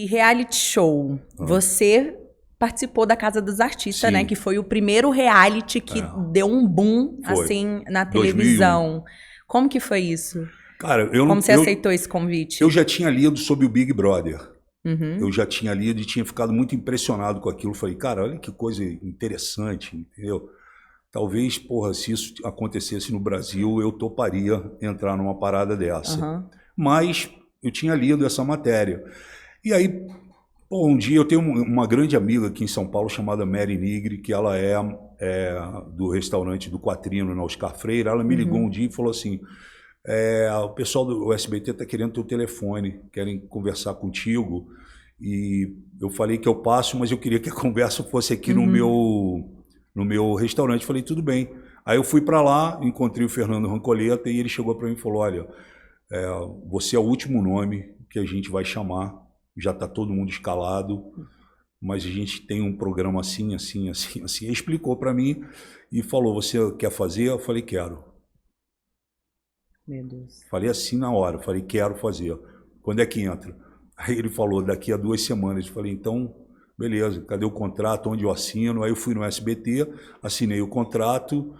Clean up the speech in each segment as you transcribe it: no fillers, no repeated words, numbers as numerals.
E reality show, você participou da Casa dos Artistas, né? Que foi o primeiro reality que deu um boom, assim, na televisão. 2001. Como que foi isso? Cara, Como você aceitou esse convite? Eu já tinha lido sobre o Big Brother. Eu já tinha lido e tinha ficado muito impressionado com aquilo. Falei, cara, olha que coisa interessante, entendeu? Talvez, porra, se isso acontecesse no Brasil, eu toparia entrar numa parada dessa. Mas eu tinha lido essa matéria. E aí, pô, um dia eu tenho uma grande amiga aqui em São Paulo chamada Mary Nigri, que ela é do restaurante do Quatrino, na Oscar Freire. Ela me ligou um dia e falou assim, o pessoal do SBT está querendo teu telefone, querem conversar contigo. E eu falei que eu passo, mas eu queria que a conversa fosse aqui no meu restaurante. Falei, tudo bem. Aí eu fui para lá, encontrei o Fernando Rancoleta e ele chegou para mim e falou, olha, você é o último nome que a gente vai chamar, já está todo mundo escalado, mas a gente tem um programa assim, assim, assim, assim. Ele explicou para mim e falou, você quer fazer? Eu falei, quero. Meu Deus. Falei assim na hora, falei, quero fazer. Quando é que entra? Aí ele falou, daqui a 2 semanas. Eu falei, então, beleza, cadê o contrato, onde eu assino? Aí eu fui no SBT, assinei o contrato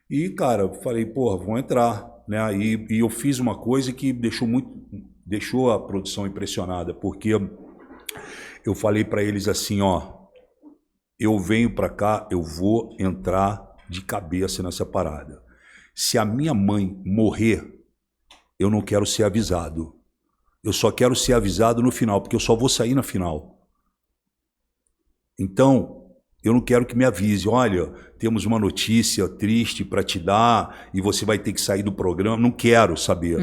e, cara, falei, porra, vou entrar, né? E eu fiz uma coisa que deixou a produção impressionada, porque eu falei para eles assim, ó, eu venho para cá, eu vou entrar de cabeça nessa parada. Se a minha mãe morrer, eu não quero ser avisado. Eu só quero ser avisado no final, porque eu só vou sair na final. Então, eu não quero que me avise, olha, temos uma notícia triste para te dar e você vai ter que sair do programa. Não quero saber.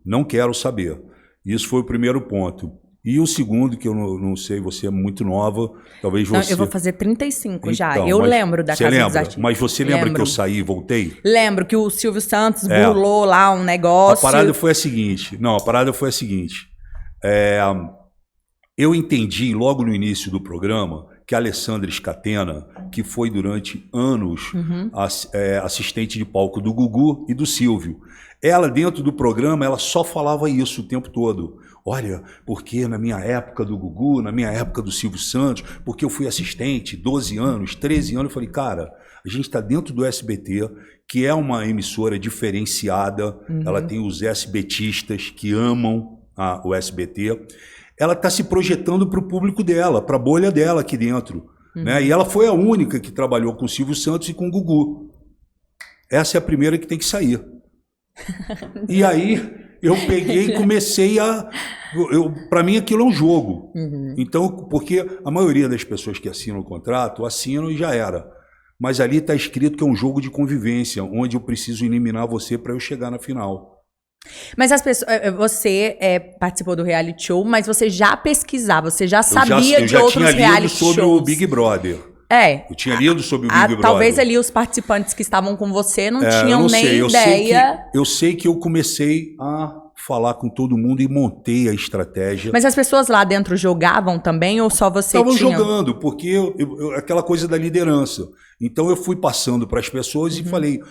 Não quero saber. Isso foi o primeiro ponto. E o segundo, que eu não sei, você é muito nova, talvez você... Eu vou fazer 35 já, eu lembro da Casa dos Artistas. Mas você lembra que eu saí e voltei? Lembro que o Silvio Santos burlou lá um negócio. A parada foi a seguinte, eu entendi logo no início do programa que a Alessandra Scatena, que foi durante anos assistente de palco do Gugu e do Silvio, ela dentro do programa, ela só falava isso o tempo todo. Olha, porque na minha época do Gugu, na minha época do Silvio Santos, porque eu fui assistente, 12 anos, 13 anos, eu falei, cara, a gente está dentro do SBT, que é uma emissora diferenciada, ela tem os SBTistas que amam o SBT, ela está se projetando para o público dela, para a bolha dela aqui dentro. Né? E ela foi a única que trabalhou com o Silvio Santos e com o Gugu. Essa é a primeira que tem que sair. E aí eu peguei e comecei para mim aquilo é um jogo. Então, porque a maioria das pessoas que assinam o contrato, assinam e já era. Mas ali está escrito que é um jogo de convivência, onde eu preciso eliminar você para eu chegar na final. Mas as pessoas, você participou do reality show, mas você já pesquisava, você já sabia de outros reality shows. Eu já tinha lido sobre o Big Brother. Eu tinha lido sobre o Big Brother. Talvez ali os participantes que estavam com você não tinham nem ideia. Eu sei que eu comecei a falar com todo mundo e montei a estratégia. Mas as pessoas lá dentro jogavam também ou só você tinha? Estavam jogando, porque aquela coisa da liderança. Então eu fui passando para as pessoas e falei,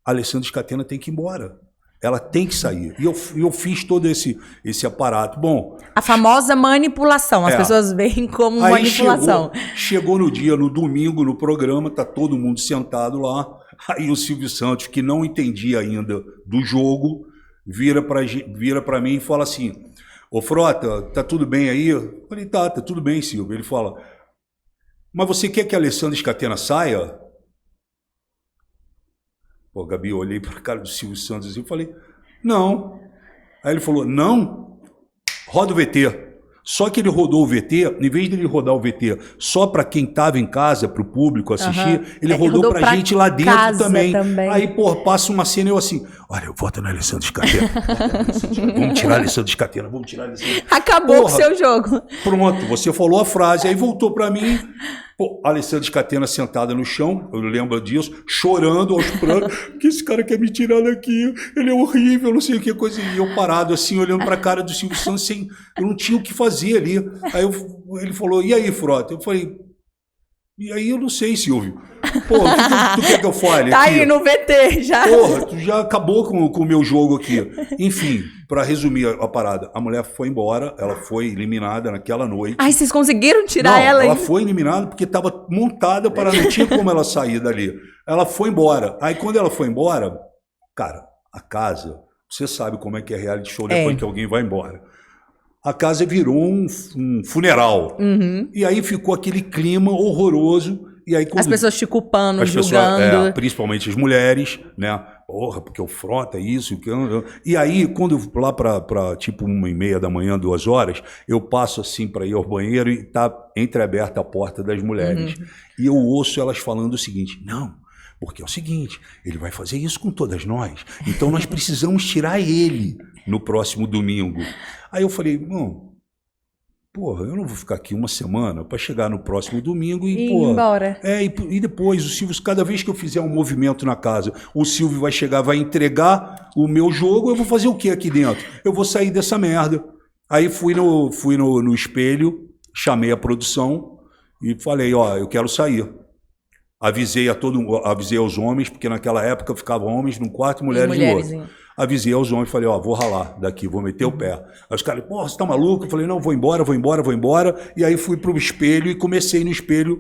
Alessandra Scatena tem que ir embora. Ela tem que sair. E eu fiz todo esse aparato. Bom, a famosa manipulação. As pessoas veem como manipulação. Chegou no dia, no domingo, no programa, tá todo mundo sentado lá. Aí o Silvio Santos, que não entendia ainda do jogo, vira para mim e fala assim, ô Frota, tá tudo bem aí? Eu falei, tá tudo bem, Silvio. Ele fala, mas você quer que a Alessandra Scatena saia? Pô, Gabi, eu olhei para a cara do Silvio Santos e falei, não. Aí ele falou, não? Roda o VT. Só que ele rodou o VT, em vez de ele rodar o VT só para quem estava em casa, para o público assistir, ele rodou para a gente lá dentro também. Aí, pô, passa uma cena e eu assim, olha, eu voto na Alessandra Scatena. Vamos tirar a Alessandra Scatena, vamos tirar a Alessandra. Acabou com o seu jogo. Pronto, você falou a frase, aí voltou para mim... Pô, a Alessandra Scatena sentada no chão, eu lembro disso, chorando aos prantos, que esse cara quer me tirar daqui, ele é horrível, não sei o que, coisa. E eu parado assim, olhando para a cara do Silvio Santos, eu não tinha o que fazer ali. Aí ele falou, e aí, Frota? Eu falei, e aí eu não sei, Silvio. Pô, tu quer que eu fale tá aqui? Aí no VT já. Porra, tu já acabou com o meu jogo aqui. Enfim, Para resumir a parada, a mulher foi embora, ela foi eliminada naquela noite. Ai, vocês conseguiram tirar ela? Ela foi eliminada porque estava montada para não tinha como ela sair dali. Ela foi embora. Aí quando ela foi embora, cara, a casa, você sabe como é que é reality show depois que alguém vai embora. A casa virou um funeral. E aí ficou aquele clima horroroso. E aí, as pessoas te culpando, julgando. Principalmente as mulheres, né? Porra, porque o Frota, isso. E aí, quando lá para tipo 1h30 da manhã, 2 horas, eu passo assim para ir ao banheiro e tá entreaberta a porta das mulheres. E eu ouço elas falando o seguinte: não, porque é o seguinte, ele vai fazer isso com todas nós. Então nós precisamos tirar ele no próximo domingo. Aí eu falei, porra, eu não vou ficar aqui uma semana para chegar no próximo domingo e porra, embora. E depois o Silvio, cada vez que eu fizer um movimento na casa, o Silvio vai chegar, vai entregar o meu jogo, eu vou fazer o que aqui dentro? Eu vou sair dessa merda. Aí fui no espelho, chamei a produção e falei, eu quero sair. Avisei aos homens, porque naquela época ficavam homens num quarto e mulheres no outro. Avisei aos homens, falei, vou ralar daqui, vou meter o pé. Aí os caras, porra, você tá maluco? Eu falei, não, vou embora. E aí fui pro espelho e comecei no espelho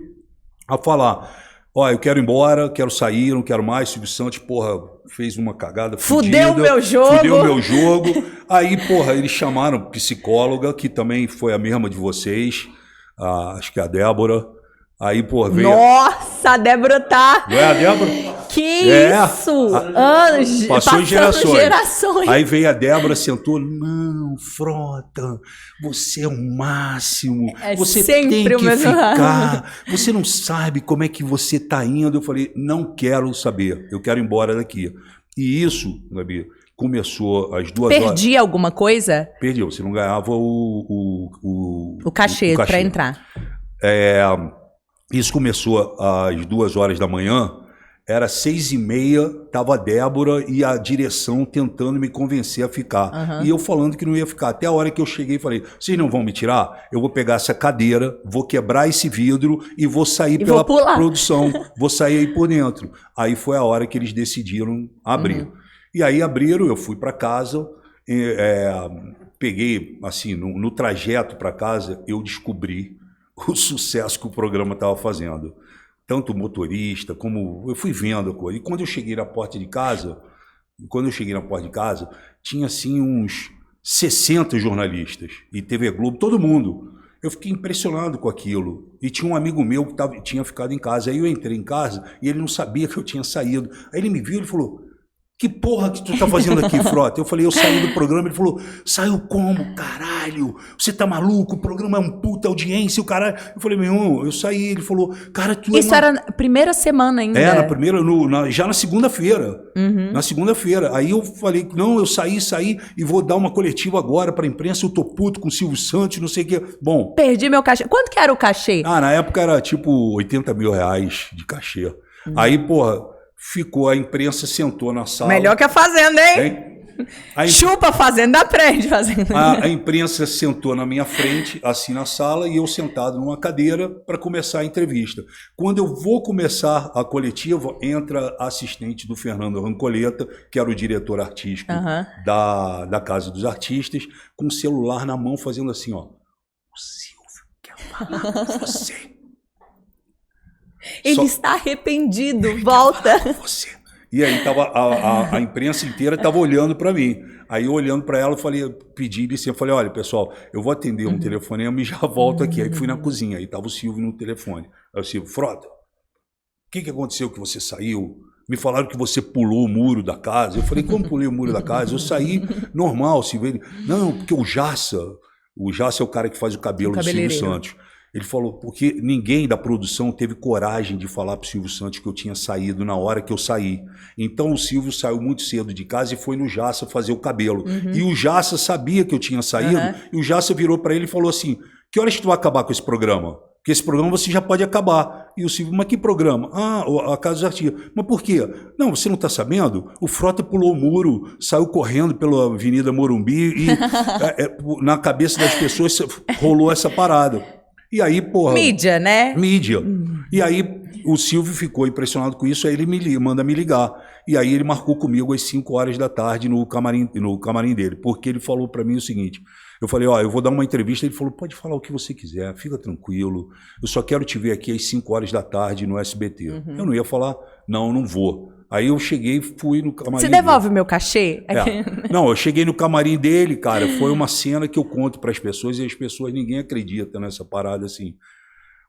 a falar, eu quero ir embora, quero sair, não quero mais. Silvio Santos, porra, fez uma cagada fudida. Fudeu o meu jogo. Aí, porra, eles chamaram psicóloga, que também foi a mesma de vocês, acho que é a Débora. Aí, pô, veio... Nossa, a Débora tá... Não é a Débora? Que isso? Anos, passou em gerações. Aí veio a Débora, sentou, não, Frota, você é o máximo, você tem que ficar, você não sabe como é que você tá indo. Eu falei, não quero saber, eu quero ir embora daqui. E isso, Gabi, começou às 2 horas. Perdi alguma coisa? Perdi, você não ganhava o cachê para entrar. Isso começou às 2 horas da manhã, era 6h30, estava a Débora e a direção tentando me convencer a ficar. E eu falando que não ia ficar. Até a hora que eu cheguei e falei, vocês não vão me tirar? Eu vou pegar essa cadeira, vou quebrar esse vidro e vou sair pela produção. Vou sair aí por dentro. Aí foi a hora que eles decidiram abrir. E aí abriram, eu fui para casa, peguei, assim, no trajeto para casa, eu descobri o sucesso que o programa estava fazendo. Tanto o motorista, como... Eu fui vendo a coisa. E quando eu cheguei na porta de casa, tinha assim uns 60 jornalistas. E TV Globo, todo mundo. Eu fiquei impressionado com aquilo. E tinha um amigo meu que tinha ficado em casa. Aí eu entrei em casa e ele não sabia que eu tinha saído. Aí ele me viu e falou... Que porra que tu tá fazendo aqui, Frota? Eu falei, eu saí do programa. Ele falou, saiu como, caralho? Você tá maluco? O programa é um puta audiência, o caralho. Eu falei, meu irmão, eu saí. Ele falou, cara, tu Isso era na primeira semana ainda? Na primeira, já na segunda-feira. Na segunda-feira. Aí eu falei, não, eu saí e vou dar uma coletiva agora pra imprensa. Eu tô puto com o Silvio Santos, não sei o quê. Bom. Perdi meu cachê. Quanto que era o cachê? Na época era tipo 80 mil reais de cachê. Aí, porra... Ficou, a imprensa sentou na sala. Melhor que a Fazenda, hein? Chupa a Fazenda, aprende Fazenda. A imprensa sentou na minha frente, assim na sala, e eu sentado numa cadeira para começar a entrevista. Quando eu vou começar a coletiva, entra a assistente do Fernando Rancoleta, que era o diretor artístico da Casa dos Artistas, com o celular na mão, fazendo assim, ó. O Silvio quer falar com você. Ele está arrependido, volta. Você. E aí tava a imprensa inteira estava olhando para mim. Aí eu olhando para ela, pedi licença, falei, olha, pessoal, eu vou atender um telefonema e já volto aqui. Aí fui na cozinha, aí tava o Silvio no telefone. Aí o Silvio, Frota, o que aconteceu que você saiu? Me falaram que você pulou o muro da casa. Eu falei, como pulei o muro da casa? Eu saí normal, Silvio. Não, porque o Jassa é o cara que faz o cabelo do Silvio Santos. Ele falou, porque ninguém da produção teve coragem de falar para o Silvio Santos que eu tinha saído na hora que eu saí. Então o Silvio saiu muito cedo de casa e foi no Jassa fazer o cabelo. E o Jassa sabia que eu tinha saído, e o Jassa virou para ele e falou assim, que horas que tu vai acabar com esse programa? Porque esse programa você já pode acabar. E o Silvio, mas que programa? A Casa dos Artistas. Mas por quê? Não, você não está sabendo? O Frota pulou o muro, saiu correndo pela Avenida Morumbi e na cabeça das pessoas rolou essa parada. E aí, porra... Mídia, né? Mídia. E aí o Silvio ficou impressionado com isso, aí ele manda me ligar. E aí ele marcou comigo às 5 horas da tarde no camarim dele, porque ele falou para mim o seguinte, eu falei, ó, eu vou dar uma entrevista, ele falou, pode falar o que você quiser, fica tranquilo, eu só quero te ver aqui às 5 horas da tarde no SBT. Eu não ia falar, não vou. Aí eu cheguei e fui no camarim Você devolve o meu cachê? Não, eu cheguei no camarim dele, cara, foi uma cena que eu conto para as pessoas e as pessoas, ninguém acredita nessa parada assim.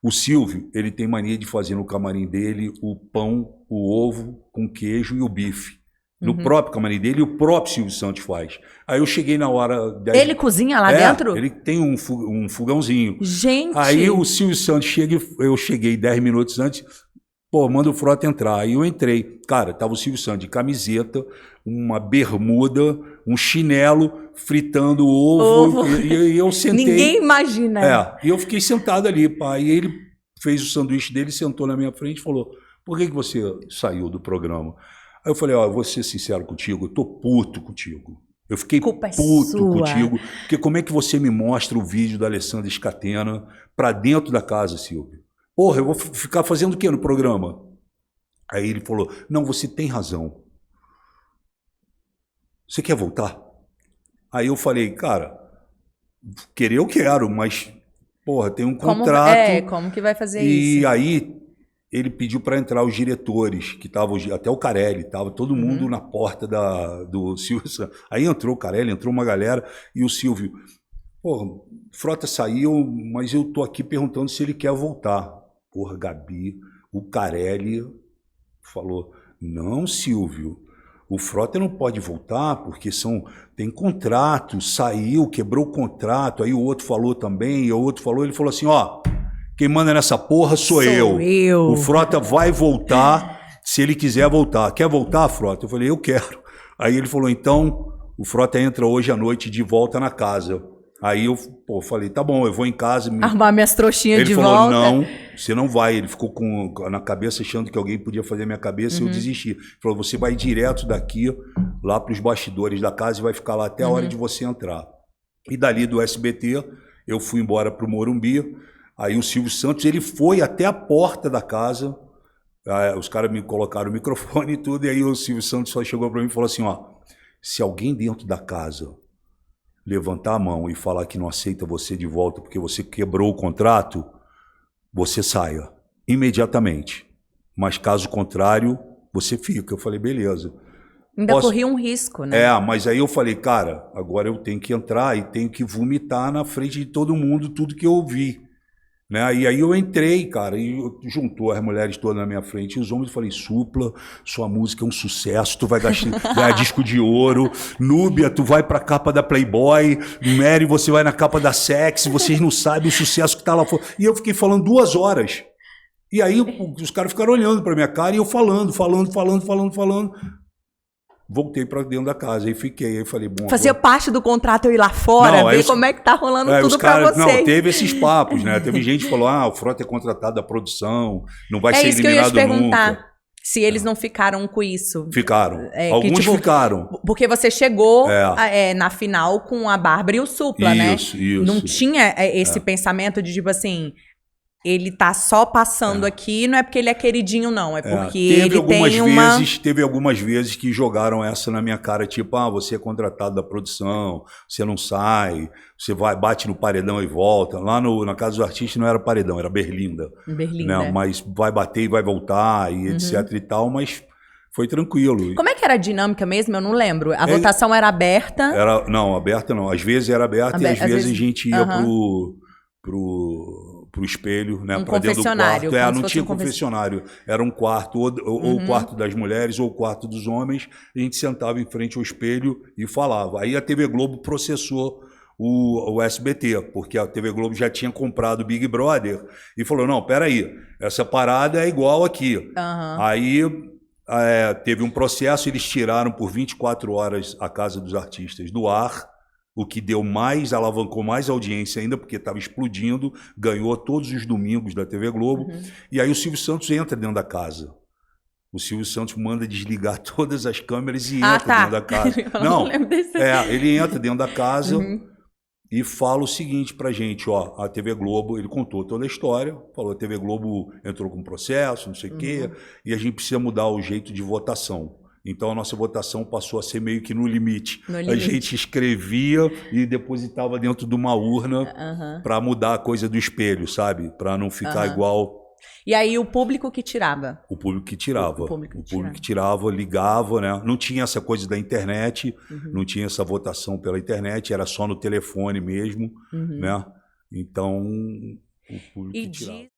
O Silvio, ele tem mania de fazer no camarim dele o pão, o ovo com queijo e o bife. No próprio camarim dele, o próprio Silvio Santos faz. Aí eu cheguei na hora... Ele cozinha lá dentro? Ele tem um fogãozinho. Gente! Aí o Silvio Santos chega, eu cheguei 10 minutos antes... Pô, manda o Frota entrar. Aí eu entrei. Cara, tava o Silvio Santos de camiseta, uma bermuda, um chinelo, fritando ovo. E eu sentei. Ninguém imagina. E eu fiquei sentado ali, pá. E ele fez o sanduíche dele, sentou na minha frente e falou, por que você saiu do programa? Aí eu falei, ó, eu vou ser sincero contigo, eu tô puto contigo. Eu fiquei puto contigo, porque como é que você me mostra o vídeo da Alessandra Scatena pra dentro da casa, Silvio? Porra, eu vou ficar fazendo o quê no programa? Aí ele falou, não, você tem razão. Você quer voltar? Aí eu falei, cara, querer eu quero, mas, porra, tem um contrato. Como que vai fazer isso? E aí ele pediu para entrar os diretores, que estavam, até o Carelli, estava todo mundo na porta do Silvio Santos. Aí entrou o Carelli, entrou uma galera, e o Silvio, porra, Frota saiu, mas eu tô aqui perguntando se ele quer voltar. Porra, Gabi, o Carelli falou, não, Silvio, o Frota não pode voltar porque tem contrato, saiu, quebrou o contrato, aí o outro falou também, e o outro falou, ele falou assim, ó, quem manda nessa porra sou eu. O Frota vai voltar se ele quiser voltar. Quer voltar, Frota? Eu falei, eu quero. Aí ele falou, então, o Frota entra hoje à noite de volta na casa. Aí eu falei, tá bom, eu vou em casa... Arrumar minhas trouxinhas de volta. Ele falou, não, você não vai. Ele ficou na cabeça achando que alguém podia fazer a minha cabeça e eu desisti. Ele falou, você vai direto daqui, lá para os bastidores da casa e vai ficar lá até a hora de você entrar. E dali do SBT, eu fui embora para o Morumbi. Aí o Silvio Santos, ele foi até a porta da casa. Os caras me colocaram o microfone e tudo. E aí o Silvio Santos só chegou para mim e falou assim, ó, se alguém dentro da casa... levantar a mão e falar que não aceita você de volta porque você quebrou o contrato, você saia imediatamente. Mas caso contrário, você fica. Eu falei, beleza. Ainda corri um risco, né? Mas aí eu falei, cara, agora eu tenho que entrar e tenho que vomitar na frente de todo mundo tudo que eu ouvi. Né? E aí eu entrei, cara, e juntou as mulheres todas na minha frente, e os homens, eu falei, Supla, sua música é um sucesso, tu vai ganhar disco de ouro, Núbia, tu vai pra capa da Playboy, Mary, você vai na capa da Sex, vocês não sabem o sucesso que tá lá fora. E eu fiquei falando 2 horas. E aí os caras ficaram olhando pra minha cara e eu falando. Voltei para dentro da casa e fiquei. Aí falei, bom. Fazia parte do contrato eu ir lá fora, ver como é que tá rolando tudo para vocês. Não, teve esses papos, né? Teve gente que falou, o Frota é contratado da produção, não vai ser eliminado nunca. É isso que eu ia te perguntar. Se eles não ficaram com isso. Ficaram. Alguns ficaram. Porque você chegou na final com a Bárbara e o Supla, né? Isso. Não tinha esse pensamento de tipo assim... Ele tá só passando aqui, não é porque ele é queridinho, não. É porque ele tem uma... Teve algumas vezes que jogaram essa na minha cara, tipo, você é contratado da produção, você não sai, você vai, bate no paredão e volta. Lá na Casa dos Artistas não era paredão, era Berlinda. Né? Mas vai bater e vai voltar, e etc e tal, mas foi tranquilo. Como é que era a dinâmica mesmo? Eu não lembro. A votação era aberta? Não, aberta não. Às vezes era aberta e às vezes a gente ia pro espelho, né? Para dentro do quarto. Não tinha confessionário. Era um quarto, ou o quarto das mulheres, ou o quarto dos homens. A gente sentava em frente ao espelho e falava. Aí a TV Globo processou o SBT, porque a TV Globo já tinha comprado o Big Brother e falou, não, peraí, essa parada é igual aqui. Aí teve um processo, eles tiraram por 24 horas a Casa dos Artistas do ar, o que deu mais, alavancou mais audiência ainda, porque estava explodindo, ganhou todos os domingos da TV Globo. E aí o Silvio Santos entra dentro da casa. O Silvio Santos manda desligar todas as câmeras e entra dentro da casa. Não, ele entra dentro da casa e fala o seguinte pra gente, ó, a TV Globo, ele contou toda a história, falou, a TV Globo entrou com processo, não sei o quê, e a gente precisa mudar o jeito de votação. Então a nossa votação passou a ser meio que no limite. A gente escrevia e depositava dentro de uma urna para mudar a coisa do espelho, sabe? Para não ficar igual. E aí o público que tirava? O público que tirava. O público que tirava, ligava, né? Não tinha essa coisa da internet, não tinha essa votação pela internet, era só no telefone mesmo, né? Então o público que tirava.